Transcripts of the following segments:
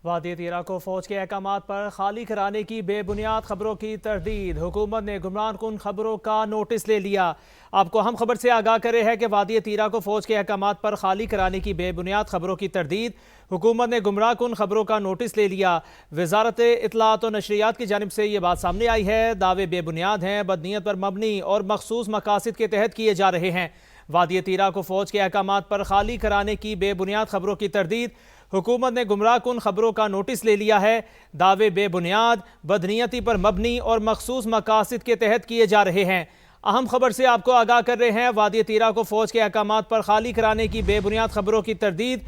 وادی تیرا کو فوج کے احکامات پر خالی کرانے کی بے بنیاد خبروں کی تردید۔ حکومت نے گمراہ کن خبروں کا نوٹس لے لیا۔ آپ کو ہم خبر سے آگاہ کرے ہیں کہ وادی تیرا کو فوج کے احکامات پر خالی کرانے کی بے بنیاد خبروں کی تردید۔ حکومت نے گمراہ کن خبروں کا نوٹس لے لیا۔ وزارت اطلاعات و نشریات کی جانب سے یہ بات سامنے آئی ہے۔ دعوے بے بنیاد ہیں، بدنیت پر مبنی اور مخصوص مقاصد کے تحت کیے جا رہے ہیں۔ وادی تیرا کو فوج کے احکامات پر خالی کرانے کی بے بنیاد خبروں کی تردید۔ حکومت نے گمراہ کن خبروں کا نوٹس لے لیا ہے۔ دعوے بے بنیاد، بدنیتی پر مبنی اور مخصوص مقاصد کے تحت کیے جا رہے ہیں۔ اہم خبر سے آپ کو آگاہ کر رہے ہیں۔ وادی تیرا کو فوج کے احکامات پر خالی کرانے کی بے بنیاد خبروں کی تردید۔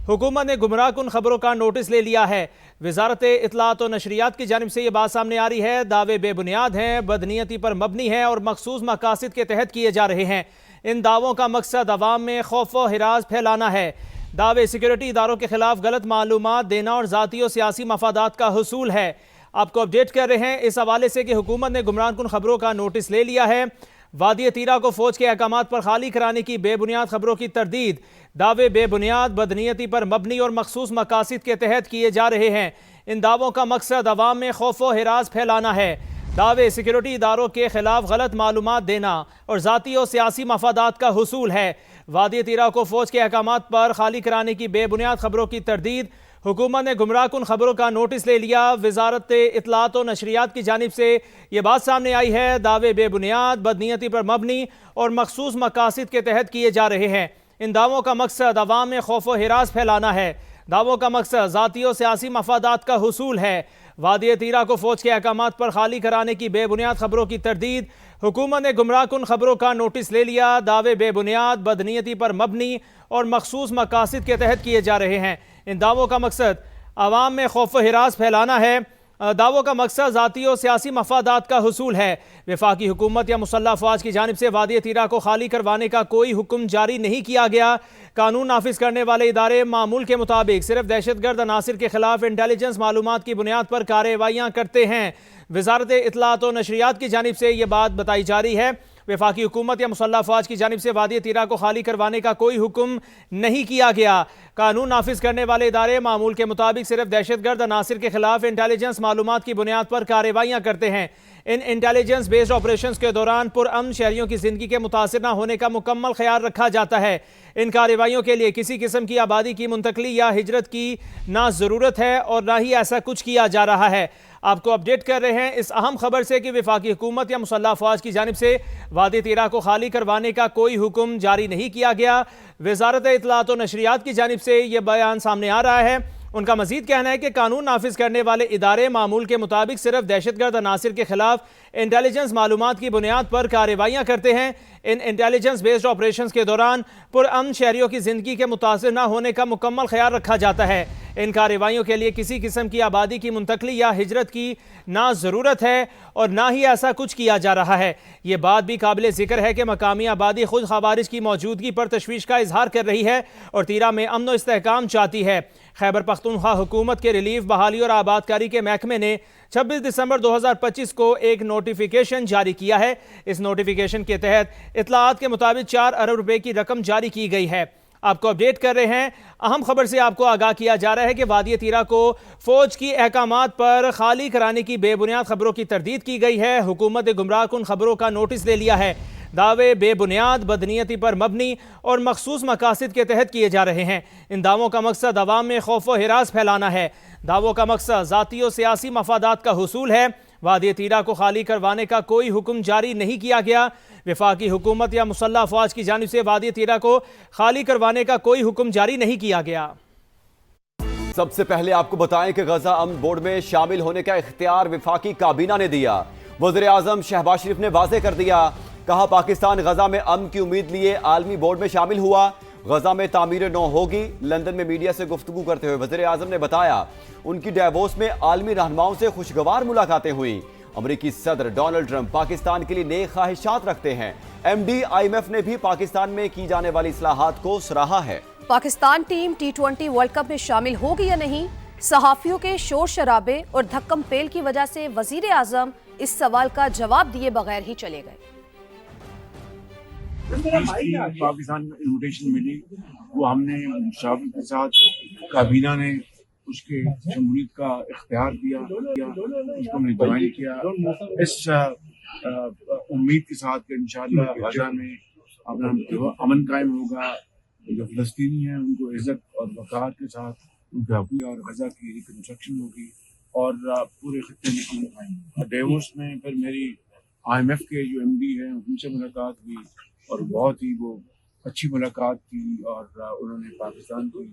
حکومت نے گمراہ کن خبروں کا نوٹس لے لیا ہے۔ وزارت اطلاعات و نشریات کی جانب سے یہ بات سامنے آ رہی ہے۔ دعوے بے بنیاد ہیں، بدنیتی پر مبنی ہیں اور مخصوص مقاصد کے تحت کیے جا رہے ہیں۔ ان دعووں کا مقصد عوام میں خوف و ہراس پھیلانا ہے۔ دعوے سیکیورٹی اداروں کے خلاف غلط معلومات دینا اور ذاتی و سیاسی مفادات کا حصول ہے۔ آپ کو اپڈیٹ کر رہے ہیں اس حوالے سے کہ حکومت نے گمراہ کن خبروں کا نوٹس لے لیا ہے۔ وادی تیرا کو فوج کے احکامات پر خالی کرانے کی بے بنیاد خبروں کی تردید۔ دعوے بے بنیاد، بدنیتی پر مبنی اور مخصوص مقاصد کے تحت کیے جا رہے ہیں۔ ان دعووں کا مقصد عوام میں خوف و ہراس پھیلانا ہے۔ دعوے سیکیورٹی اداروں کے خلاف غلط معلومات دینا اور ذاتی و سیاسی مفادات کا حصول ہے۔ وادی تیرا کو فوج کے احکامات پر خالی کرانے کی بے بنیاد خبروں کی تردید۔ حکومت نے گمراہ کن خبروں کا نوٹس لے لیا۔ وزارت اطلاعات و نشریات کی جانب سے یہ بات سامنے آئی ہے۔ دعوے بے بنیاد، بدنیتی پر مبنی اور مخصوص مقاصد کے تحت کیے جا رہے ہیں۔ ان دعووں کا مقصد عوام میں خوف و ہراس پھیلانا ہے۔ دعووں کا مقصد ذاتی و سیاسی مفادات کا حصول ہے۔ وادی تیرا کو فوج کے احکامات پر خالی کرانے کی بے بنیاد خبروں کی تردید۔ حکومت نے گمراہ کن خبروں کا نوٹس لے لیا۔ دعوے بے بنیاد، بدنیتی پر مبنی اور مخصوص مقاصد کے تحت کیے جا رہے ہیں۔ ان دعووں کا مقصد عوام میں خوف و ہراس پھیلانا ہے۔ دعووں کا مقصد ذاتی و سیاسی مفادات کا حصول ہے۔ وفاقی حکومت یا مسلح افواج کی جانب سے وادی تیرا کو خالی کروانے کا کوئی حکم جاری نہیں کیا گیا۔ قانون نافذ کرنے والے ادارے معمول کے مطابق صرف دہشت گرد عناصر کے خلاف انٹیلیجنس معلومات کی بنیاد پر کارروائیاں کرتے ہیں۔ وزارت اطلاعات و نشریات کی جانب سے یہ بات بتائی جا رہی ہے۔ وفاقی حکومت یا مسلح افواج کی جانب سے وادی تیرا کو خالی کروانے کا کوئی حکم نہیں کیا گیا۔ قانون نافذ کرنے والے ادارے معمول کے مطابق صرف دہشت گرد عناصر کے خلاف انٹیلیجنس معلومات کی بنیاد پر کارروائیاں کرتے ہیں۔ ان انٹیلیجنس بیسڈ آپریشنز کے دوران پرامن شہریوں کی زندگی کے متاثر نہ ہونے کا مکمل خیال رکھا جاتا ہے۔ ان کارروائیوں کے لیے کسی قسم کی آبادی کی منتقلی یا ہجرت کی نہ ضرورت ہے اور نہ ہی ایسا کچھ کیا جا رہا ہے۔ آپ کو اپڈیٹ کر رہے ہیں اس اہم خبر سے کہ وفاقی حکومت یا مسلح افواج کی جانب سے وادی تیرا کو خالی کروانے کا کوئی حکم جاری نہیں کیا گیا۔ وزارت اطلاعات و نشریات کی جانب سے یہ بیان سامنے آ رہا ہے۔ ان کا مزید کہنا ہے کہ قانون نافذ کرنے والے ادارے معمول کے مطابق صرف دہشت گرد عناصر کے خلاف انٹیلیجنس معلومات کی بنیاد پر کارروائیاں کرتے ہیں۔ ان انٹیلیجنس بیسڈ آپریشنز کے دوران پرامن شہریوں کی زندگی کے متاثر نہ ہونے کا مکمل خیال رکھا جاتا ہے۔ ان کارروائیوں کے لیے کسی قسم کی آبادی کی منتقلی یا ہجرت کی نہ ضرورت ہے اور نہ ہی ایسا کچھ کیا جا رہا ہے۔ یہ بات بھی قابل ذکر ہے کہ مقامی آبادی خود خوارج کی موجودگی پر تشویش کا اظہار کر رہی ہے اور تیرا میں امن و استحکام چاہتی ہے۔ خیبر پختونخوا حکومت کے ریلیف، بحالی اور آبادکاری کے محکمے نے 26 دسمبر 2025 کو ایک نوٹیفیکیشن جاری کیا ہے۔ اس نوٹیفیکیشن کے تحت اطلاعات کے مطابق 4 ارب روپے کی رقم جاری کی گئی ہے۔ آپ کو اپڈیٹ کر رہے ہیں۔ اہم خبر سے آپ کو آگاہ کیا جا رہا ہے کہ وادی تیرا کو فوج کی احکامات پر خالی کرانے کی بے بنیاد خبروں کی تردید کی گئی ہے۔ حکومت نے گمراہ کن خبروں کا نوٹس لے لیا ہے۔ دعوے بے بنیاد، بدنیتی پر مبنی اور مخصوص مقاصد کے تحت کیے جا رہے ہیں۔ ان دعووں کا مقصد عوام میں خوف و ہراس پھیلانا ہے۔ دعووں کا مقصد ذاتی و سیاسی مفادات کا حصول ہے۔ وادی تیرا کو خالی کروانے کا کوئی حکم جاری نہیں کیا گیا۔ وفاقی حکومت یا مسلح افواج کی جانب سے وادی تیرا کو خالی کروانے کا کوئی حکم جاری نہیں کیا گیا۔ سب سے پہلے آپ کو بتائیں کہ غزہ امن بورڈ میں شامل ہونے کا اختیار وفاقی کابینہ نے دیا۔ وزیر اعظم شہباز شریف نے واضح کر دیا، کہا پاکستان غزہ میں امن کی امید لیے عالمی بورڈ میں شامل ہوا۔ غزہ میں تعمیر نو ہوگی۔ لندن میں میڈیا سے گفتگو کرتے ہوئے وزیر اعظم نے بتایا ان کی ڈیووس میں عالمی رہنماؤں سے خوشگوار ملاقاتیں ہوئیں۔ امریکی صدر ڈونلڈ ٹرمپ پاکستان کے لیے نیک خواہشات رکھتے ہیں۔ M D I M F نے بھی پاکستان میں کی جانے والی اصلاحات کو سراہا ہے۔ Pakistan team T20 world cup میں شامل ہوگی یا نہیں؟ صحافیوں کے شور شرابے اور دھکم پیل کی وجہ سے وزیر اعظم اس سوال کا جواب دیے بغیر ہی چلے گئے۔ پاکستان انویٹیشن ملی، وہ ہم نے شاہ کے ساتھ کابینہ نے اس کے شمولیت کا اختیار دیا، اس کو میں نے جوائن کیا اس امید کے ساتھ کہ انشاءاللہ غزہ میں اپنا امن قائم ہوگا، جو فلسطینی ہیں ان کو عزت اور وقار کے ساتھ ان کے حقوق اور غزہ کی ریکنسٹرکشن ہوگی اور پورے خطے میں امن قائم ہوگا۔ ڈیووس میں پھر میری IMF کے جو MD ہیں ان سے ملاقات ہوئی اور بہت ہی وہ اچھی ملاقات تھی اور انہوں نے پاکستان کی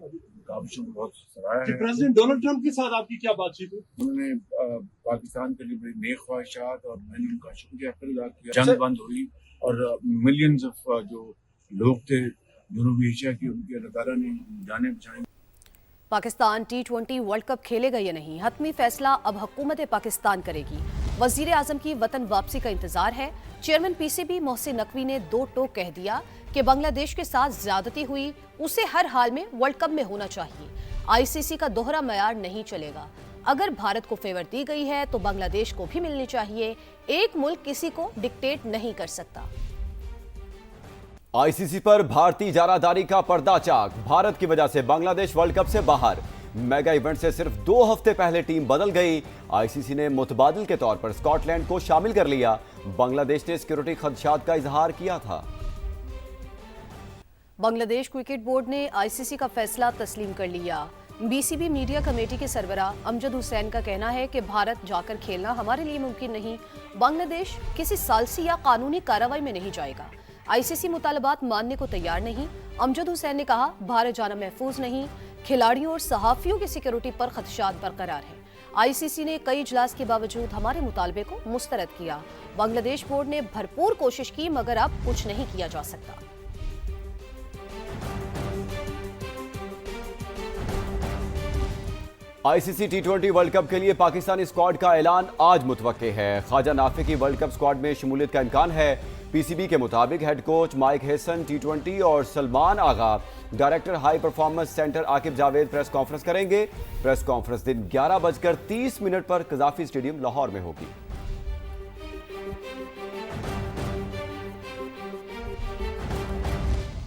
کاوشوں کو بہت سراہا ہے۔ پریزیڈنٹ ڈونلڈ ٹرمپ کے ساتھ آپ کی کیا بات چیت ہوئی؟ انہوں نے پاکستان کے لیے بڑی نیک خواہشات اور میں نے ان کا شکریہ ادا کیا۔ جنگ بند ہوئی اور ملینز آف جو لوگ تھے جنوبی ایشیا کی، ان کی اللہ تعالیٰ نے جانیں بچائیں۔ پاکستان T20 ورلڈ کپ کھیلے گا یا نہیں، حتمی فیصلہ اب حکومت پاکستان کرے گی۔ وزیر اعظم کی وطن واپسی کا انتظار ہے۔ چیئرمین PCB محسن نقوی نے دو ٹوک کہہ دیا کہ بنگلہ دیش کے ساتھ زیادتی ہوئی، اسے ہر حال میں ورلڈ کپ میں ہونا چاہیے۔ ICC کا دوہرا معیار نہیں چلے گا، اگر بھارت کو فیور دی گئی ہے تو بنگلہ دیش کو بھی ملنی چاہیے، ایک ملک کسی کو ڈکٹیٹ نہیں کر سکتا۔ ICC پر بھارتی اجارہ داری کا پردہ چاک، بھارت کی وجہ سے بنگلہ دیش ورلڈ کپ سے باہر۔ میگا ایونٹ سے صرف 2 ہفتے پہلے ٹیم بدل گئی۔ ICC نے متبادل کے طور پر اسکاٹ لینڈ کو شامل کر لیا، بنگلہ دیش نے سیکیورٹی خدشات کا اظہار کیا تھا۔ بنگلہ دیش کرکٹ بورڈ نے ICC کا فیصلہ تسلیم کر لیا۔ BCB میڈیا کمیٹی کے سربراہ امجد حسین کا کہنا ہے کہ بھارت جا کر کھیلنا ہمارے لیے ممکن نہیں، بنگلہ دیش کسی ثالثی یا قانونی کارروائی میں نہیں جائے گا۔ ICC مطالبات ماننے کو تیار نہیں۔ امجد حسین نے کہا بھارت جانا محفوظ نہیں، کھلاڑیوں اور صحافیوں کی سیکیورٹی پر خدشات برقرار ہیں۔ ICC نے کئی اجلاس کے باوجود ہمارے مطالبے کو مسترد کیا۔ بنگلہ دیش بورڈ نے بھرپور کوشش کی مگر اب کچھ نہیں کیا جا سکتا۔ ICC T20 ورلڈ کپ کے لیے پاکستانی اسکواڈ کا اعلان آج متوقع ہے۔ خواجہ نافع کی ورلڈ کپ اسکواڈ میں شمولیت کا امکان ہے۔ PCB کے مطابق head coach mic Hesson T20 اور Salman Agha director high performance centre Aqib Javed press conference کریں گے۔ پریس کانفرنس دن 11:30 پر قذافی اسٹیڈیم لاہور میں ہوگی۔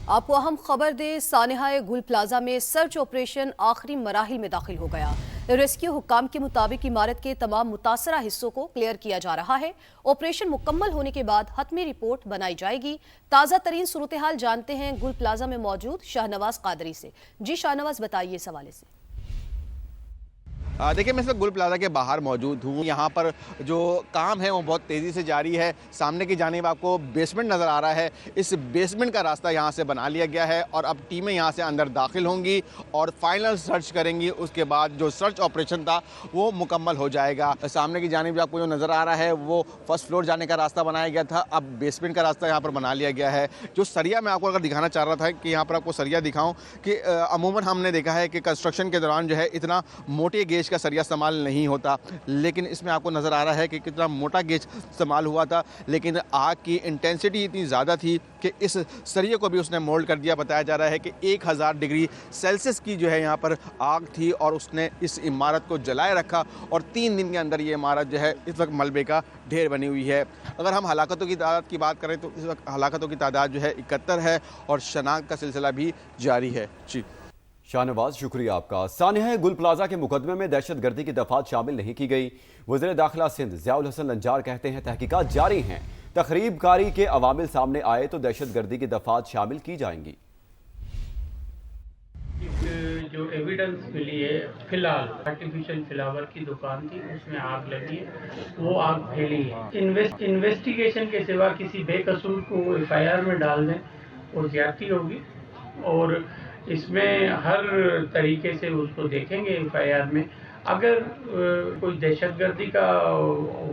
آپ کو اہم خبر دیں، سانحہ گل پلازا میں سرچ آپریشن آخری مراحل میں داخل ہو گیا۔ ریسکیو حکام کے مطابق عمارت کے تمام متاثرہ حصوں کو کلیئر کیا جا رہا ہے۔ آپریشن مکمل ہونے کے بعد حتمی رپورٹ بنائی جائے گی۔ تازہ ترین صورتحال جانتے ہیں گل پلازا میں موجود شاہنواز قادری سے۔ جی شاہنواز، بتائیے اس حوالے سے۔ دیکھیں میں اس وقت گل پلازا کے باہر موجود ہوں۔ یہاں پر جو کام ہے وہ بہت تیزی سے جاری ہے۔ سامنے کی جانب آپ کو بیسمنٹ نظر آ رہا ہے، اس بیسمنٹ کا راستہ یہاں سے بنا لیا گیا ہے اور اب ٹیمیں یہاں سے اندر داخل ہوں گی اور فائنل سرچ کریں گی۔ اس کے بعد جو سرچ آپریشن تھا وہ مکمل ہو جائے گا۔ سامنے کی جانب آپ کو جو نظر آ رہا ہے وہ فرسٹ فلور جانے کا راستہ بنایا گیا تھا، اب بیسمنٹ کا راستہ یہاں پر بنا لیا گیا ہے۔ جو سریا میں آپ کو اگر دکھانا چاہ رہا تھا کہ یہاں پر آپ کو سریا دکھاؤں کہ عموماً ہم نے دیکھا ہے کہ کنسٹرکشن کے دوران جو ہے اتنا موٹے گیج کا سریا استعمال نہیں ہوتا، لیکن اس میں آپ کو نظر آ رہا ہے کہ کتنا موٹا گیج استعمال ہوا تھا، لیکن آگ کی انٹینسٹی اتنی زیادہ تھی کہ اس سریے کو بھی اس نے مولڈ کر دیا۔ بتایا جا رہا ہے کہ 1000 ڈگری سیلسیس کی جو ہے یہاں پر آگ تھی اور اس نے اس عمارت کو جلائے رکھا اور 3 دن کے اندر یہ عمارت جو ہے اس وقت ملبے کا ڈھیر بنی ہوئی ہے۔ اگر ہم ہلاکتوں کی تعداد کی بات کریں تو اس وقت ہلاکتوں کی تعداد جو ہے 71 ہے اور شناخت کا سلسلہ بھی جاری ہے۔ جی شاہنواز، شکریہ آپ کا۔ سانحہ گل پلازا کے مقدمے میں دہشت گردی کی دفعات شامل نہیں کی گئی۔ وزیر داخلہ سندھ ضیاء الحسن لنجار کہتے ہیں تحقیقات جاری ہیں، تخریب کاری کے عوامل سامنے آئے تو دہشت گردی کی دفعات شامل کی جائیں گی۔ جو ایویڈنس ملی ہے، فی الحال آرٹیفیشل فلاور کی دکان تھی، اس میں آگ لگی ہے، وہ آگ پھیلی ہے۔ انویسٹیگیشن کے سوا کسی بے قصور کو FIR میں ڈال دیں اور زیادتی ہوگی، اور اس میں ہر طریقے سے اس کو دیکھیں گے FIR میں۔ اگر کوئی دہشت گردی کا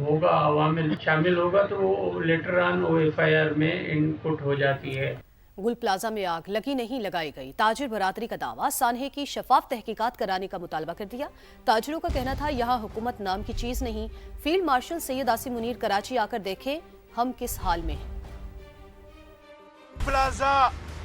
ہوگا، عوامل شامل ہوگا تو وہ لیٹر آن وہ FIR میں انپٹ ہو جاتی ہے۔ گل پلازا میں آگ لگی نہیں، لگائی گئی۔ تاجر برادری کا دعویٰ، سانحے کی شفاف تحقیقات کرانے کا مطالبہ کر دیا۔ تاجروں کا کہنا تھا یہاں حکومت نام کی چیز نہیں۔ فیلڈ مارشل سید عاصم منیر کراچی آ کر دیکھیں ہم کس حال میں ہیں۔ پلازا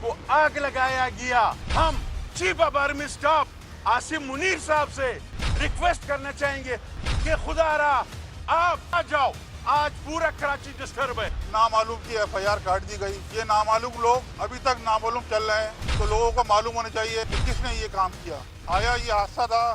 کو آگ لگایا گیا۔ ہم chief of army staff Asim Munir صاحب سے ریکویسٹ کرنا چاہیں گے کہ خدا را آپ آ جاؤ، آج پورا کراچی ڈسٹرب ہے۔ نامعلوم کی FIR کاٹ دی گئی۔ یہ نامعلوم لوگ ابھی تک نامعلوم چل رہے ہیں، تو لوگوں کو معلوم ہونا چاہیے کہ کس نے یہ کام کیا۔ آیا یہ حادثہ تھا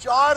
4